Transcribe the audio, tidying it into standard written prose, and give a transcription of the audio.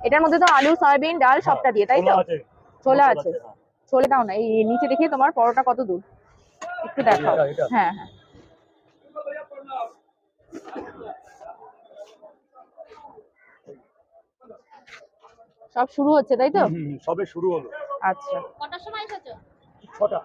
এটার মধ্যে তো আলু, সয়াবিন, ডাল সবটা দিয়ে, তাই তো? ছোলা আছে। ছোলে দাও না, এই নিচে দেখি তোমার পরোটা কত দূর একটু দেখাও। হ্যাঁ হ্যাঁ, সব শুরু হচ্ছে তাই তো? সবে শুরু হলো। আচ্ছা, কটার সময় এসেছো? 6টা।